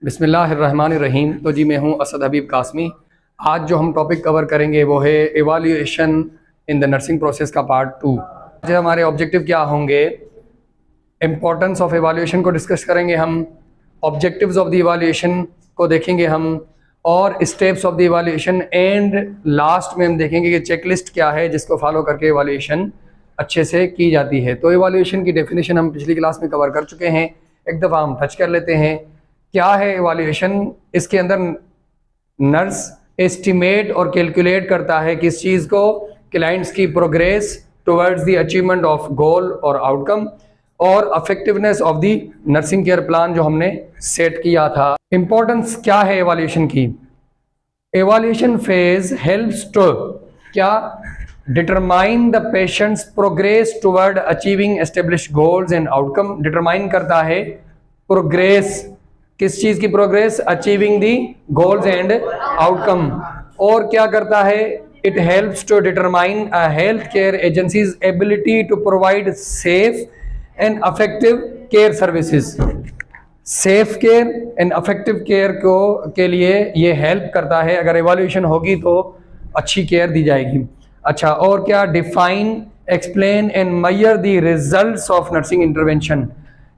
बिस्मिल्लाहिर्रहमानिर्रहीम। तो जी मैं हूं असद हबीब कासमी। आज जो हम टॉपिक कवर करेंगे वो है एवाल्यूएशन इन द नर्सिंग प्रोसेस का पार्ट 2। आज हमारे ऑब्जेक्टिव क्या होंगे, इम्पोर्टेंस ऑफ एवाल्यूएशन को डिस्कस करेंगे हम, ऑब्जेक्टिव्स ऑफ द एवाल्यूएशन को देखेंगे हम, और steps of the evaluation, and last में हम देखेंगे कि चेकलिस्ट क्या है जिसको फॉलो करके एवाल्यूएशन अच्छे से की जाती है। तो एवाल्यूएशन की डेफिनेशन हम पिछली क्लास में कवर कर चुके हैं, एक दफ़ा हम टच कर लेते हैं। क्या है एवाल्यूएशन? इसके अंदर नर्स एस्टिमेट और कैलकुलेट करता है किस चीज़ को, क्लाइंट्स की progress towards the achievement of goal और आउटकम, और effectiveness of the nursing care plan जो हमने सेट किया था। इंपॉर्टेंस क्या है एवाल्यूएशन की? एवाल्यूएशन फेज हेल्प्स टू क्या determine the patient's progress toward achieving established goals and outcome. Determine करता है प्रोग्रेस, किस चीज की progress? Achieving the goals and outcome. और क्या करता है? It helps to determine health care agencies ability to provide safe and effective care services. Safe care and effective care को के लिए ये हेल्प करता है। अगर एवोल्यूशन होगी तो अच्छी केयर दी जाएगी। अच्छा, और क्या? Define, explain and measure the results of nursing intervention.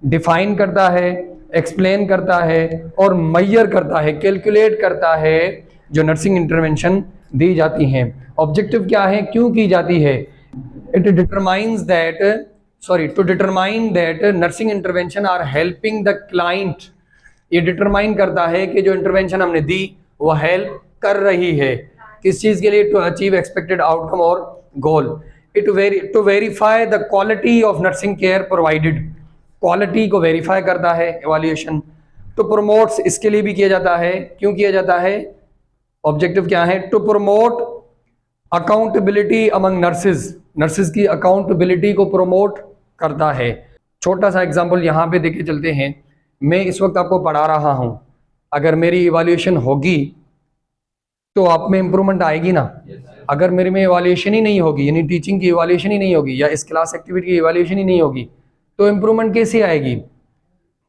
Define करता है, एक्सप्लेन करता है और मेजर करता है, कैलकुलेट करता है जो नर्सिंग इंटरवेंशन दी जाती हैं। ऑब्जेक्टिव क्या है, क्यों की जाती है? It determines that to determine that nursing intervention are helping the client. ये डिटरमाइन करता है कि जो इंटरवेंशन हमने दी वो हेल्प कर रही है किस चीज़ के लिए? टू अचीव एक्सपेक्टेड आउटकम और goal. To verify the quality of nursing care provided. Quality को वेरीफाई करता है एवाल्यूएशन। टू प्रमोट्स, इसके लिए भी किया जाता है। क्यों किया जाता है? ऑब्जेक्टिव क्या है? To promote accountability among nurses. Nurses की अकाउंटेबिलिटी को प्रमोट करता है। छोटा सा एग्जांपल यहाँ पे देखे चलते हैं। मैं इस वक्त आपको पढ़ा रहा हूँ, अगर मेरी इवैल्यूएशन होगी तो आप में इम्प्रूवमेंट आएगी ना। अगर मेरे में इवैल्यूएशन ही नहीं होगी, यानी टीचिंग की इवैल्यूएशन ही नहीं होगी या इस क्लास एक्टिविटी की इवैल्यूएशन ही नहीं होगी, तो इम्प्रूवमेंट कैसे आएगी?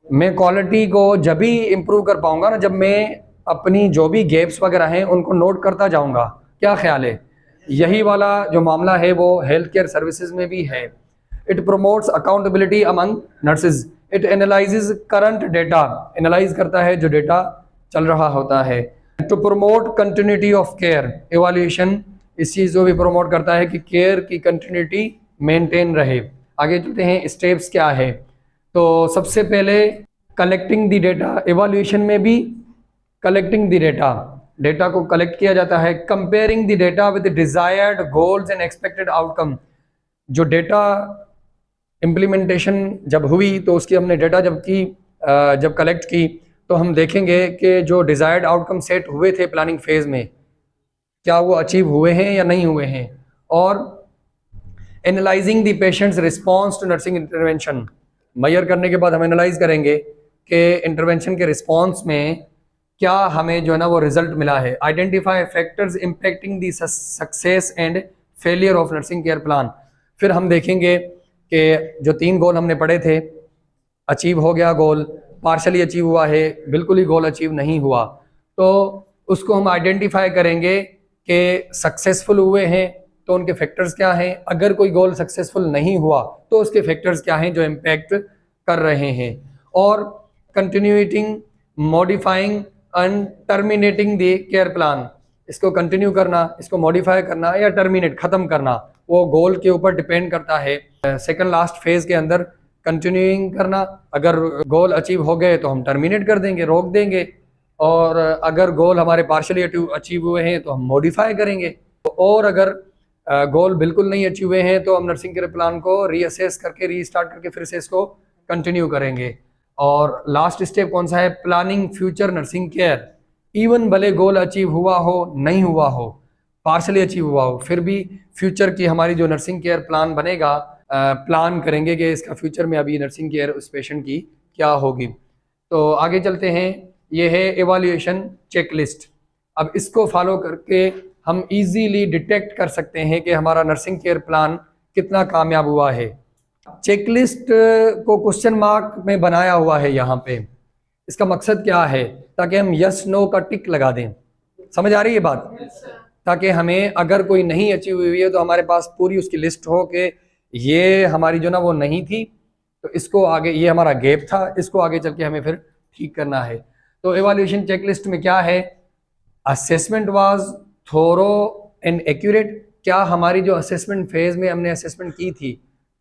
मैं क्वालिटी को जब भी इम्प्रूव कर पाऊंगा ना, जब मैं अपनी जो भी गैप्स वगैरह हैं उनको नोट करता जाऊंगा। क्या ख्याल है? यही वाला जो मामला है वो हेल्थ केयर सर्विसेज में भी है। It promotes accountability among nurses. It analyses current data, analyse करता है जो डेटा चल रहा होता है। To promote continuity of care. Evaluation इस चीज़ को भी प्रमोट करता है कि केयर की कंटिन्यूटी मेंटेन रहे। आगे चलते हैं, स्टेप्स क्या है। तो सबसे पहले कलेक्टिंग द डेटा। एवाल्यूएशन में भी कलेक्टिंग द डेटा, डेटा को कलेक्ट किया जाता है। Comparing the data with desired goals and expected outcome. जो डेटा इम्प्लीमेंटेशन जब हुई तो उसकी हमने डेटा जब कलेक्ट की तो हम देखेंगे कि जो डिजायर्ड आउटकम सेट हुए थे प्लानिंग फेज में, क्या वो अचीव हुए हैं या नहीं हुए हैं। और analysing the patient's response to nursing intervention. Measure करने के बाद हम एनालाइज करेंगे कि इंटरवेंशन के रिस्पॉन्स में क्या हमें जो है ना वो रिजल्ट मिला है। Identify factors impacting the success and failure of nursing care plan. फिर हम देखेंगे कि जो 3 गोल हमने पढ़े थे, अचीव हो गया गोल, पार्शली अचीव हुआ है, बिल्कुल ही गोल अचीव नहीं हुआ, तो उसको हम आइडेंटिफाई करेंगे कि सक्सेसफुल हुए हैं तो उनके फैक्टर्स क्या हैं। अगर कोई गोल सक्सेसफुल नहीं हुआ तो उसके फैक्टर्स क्या हैं जो इम्पैक्ट कर रहे हैं। और continuing, modifying and terminating the care plan. इसको कंटिन्यू करना, इसको मॉडिफाई करना या टर्मिनेट, ख़त्म करना, वो गोल के ऊपर डिपेंड करता है। सेकंड लास्ट फेज के अंदर कंटिन्यूइंग करना, अगर गोल अचीव हो गए तो हम टर्मिनेट कर देंगे, रोक देंगे, और अगर गोल हमारे पार्शली अचीव हुए हैं तो हम मॉडिफाई करेंगे, और अगर गोल बिल्कुल नहीं अचीव हुए हैं तो हम नर्सिंग केयर प्लान को रीअसेस करके, रीस्टार्ट करके फिर से इसको कंटिन्यू करेंगे। और लास्ट स्टेप कौन सा है? Planning future nursing care. Even भले गोल अचीव हुआ हो, नहीं हुआ हो, पार्शली अचीव हुआ हो, फिर भी फ्यूचर की हमारी जो नर्सिंग केयर प्लान बनेगा, प्लान करेंगे कि इसका फ्यूचर में अभी नर्सिंग केयर उस पेशेंट की क्या होगी। तो आगे चलते हैं, ये है एवाल्यूएशन चेकलिस्ट। अब इसको फॉलो करके हम इजीली डिटेक्ट कर सकते हैं कि हमारा नर्सिंग केयर प्लान कितना कामयाब हुआ है। चेकलिस्ट को क्वेश्चन मार्क में बनाया हुआ है यहाँ पे, इसका मकसद क्या है? ताकि हम यस नो का टिक लगा दें। समझ आ रही है बात? ताकि हमें अगर कोई नहीं अचीव हुई है तो हमारे पास पूरी उसकी लिस्ट हो कि ये हमारी जो ना वो नहीं थी, तो इसको आगे, ये हमारा गैप था, इसको आगे चल के हमें फिर ठीक करना है। तो एवोल्यूशन चेकलिस्ट में क्या है? Assessment was thorough and accurate. क्या हमारी जो असेसमेंट फेज में हमने असेसमेंट की थी,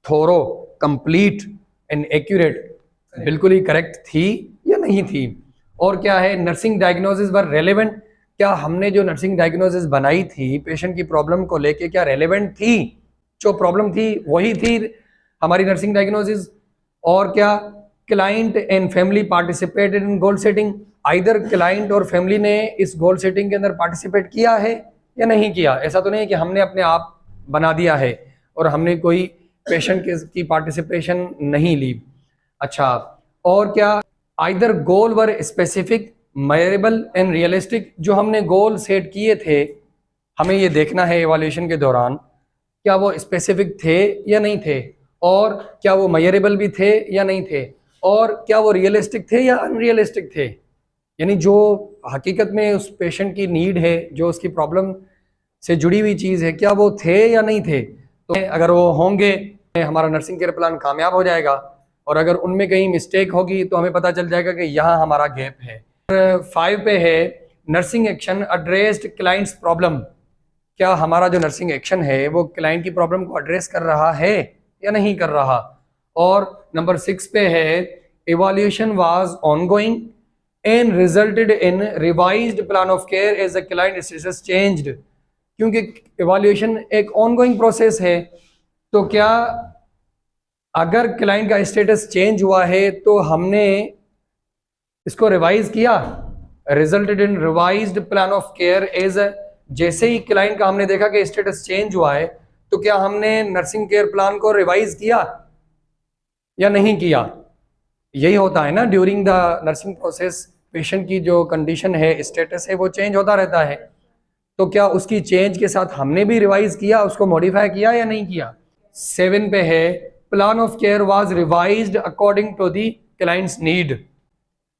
थोरो, कंप्लीट एंड एक्यूरेट, बिल्कुल ही करेक्ट थी या नहीं थी? और क्या है? नर्सिंग डायग्नोसिस वर रेलेवेंट। क्या हमने जो नर्सिंग डायग्नोसिस बनाई थी पेशेंट की प्रॉब्लम को लेके, क्या रेलेवेंट थी? जो प्रॉब्लम थी वही थी हमारी नर्सिंग डायग्नोसिस? और क्या client and family participated in goal setting? Either client और फैमिली ने इस गोल सेटिंग के अंदर पार्टिसिपेट किया है या नहीं किया? ऐसा तो नहीं है कि हमने अपने आप बना दिया है और हमने कोई पेशेंट की पार्टिसिपेशन नहीं ली। अच्छा, और क्या either goal were specific, measurable and realistic? जो हमने गोल सेट किए थे, हमें ये देखना है इवैल्यूएशन के दौरान, क्या वो स्पेसिफिक थे या नहीं थे, और क्या वो मेजरेबल भी थे या नहीं थे, और क्या वो रियलिस्टिक थे या अनरियलिस्टिक थे? यानी जो हकीकत में उस पेशेंट की नीड है, जो उसकी प्रॉब्लम से जुड़ी हुई चीज़ है, क्या वो थे या नहीं थे? तो अगर वो होंगे हमारा नर्सिंग केयर प्लान कामयाब हो जाएगा, और अगर उनमें कहीं मिस्टेक होगी तो हमें पता चल जाएगा कि यहाँ हमारा गैप है। 5 पे है nursing action addressed clients problem. क्या हमारा जो नर्सिंग एक्शन है वो क्लाइंट की प्रॉब्लम को एड्रेस कर रहा है या नहीं कर रहा? और नंबर 6 पे है evaluation was ongoing and resulted in revised plan of care as the client status changed. क्योंकि इवैल्यूएशन एक ऑनगोइंग प्रोसेस है, तो क्या अगर क्लाइंट का स्टेटस चेंज हुआ है तो हमने इसको रिवाइज किया, resulted in revised plan of care as, जैसे ही क्लाइंट का हमने देखा कि स्टेटस चेंज हुआ है तो क्या हमने नर्सिंग केयर प्लान को रिवाइज किया या नहीं किया? यही होता है ना, during the nursing process patient की जो कंडीशन है, स्टेटस है, वो चेंज होता रहता है। तो क्या उसकी चेंज के साथ हमने भी रिवाइज किया, उसको मॉडिफाई किया या नहीं किया? 7 पे है plan of care was revised according to the client's need.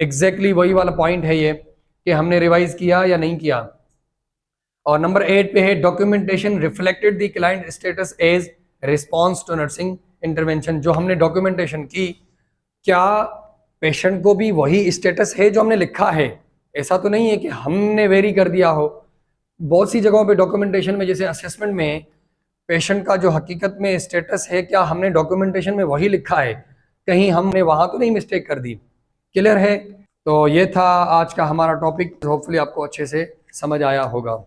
Exactly वही वाला पॉइंट है ये कि हमने रिवाइज किया या नहीं किया। और नंबर 8 पे है documentation reflected the client status as response to nursing intervention. जो हमने डॉक्यूमेंटेशन की, क्या पेशेंट को भी वही स्टेटस है जो हमने लिखा है? ऐसा तो नहीं है कि हमने वेरी कर दिया हो। बहुत सी जगहों पे डॉक्यूमेंटेशन में, जैसे असेसमेंट में, पेशेंट का जो हकीकत में स्टेटस है, क्या हमने डॉक्यूमेंटेशन में वही लिखा है? कहीं हमने वहाँ तो नहीं मिस्टेक कर दी? क्लियर है? तो ये था आज का हमारा टॉपिक, होपफुली आपको अच्छे से समझ आया होगा।